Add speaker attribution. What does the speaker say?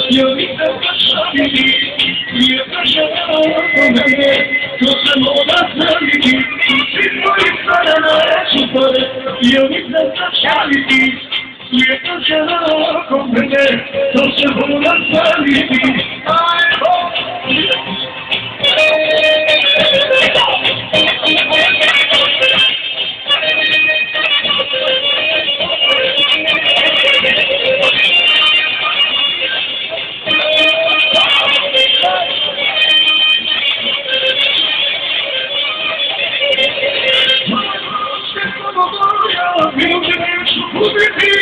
Speaker 1: Io mi sto facendo io faccio come me, non siamo da soli, si puoi fare super, io mi sto facendo io faccio come me, non siamo da soli. We'll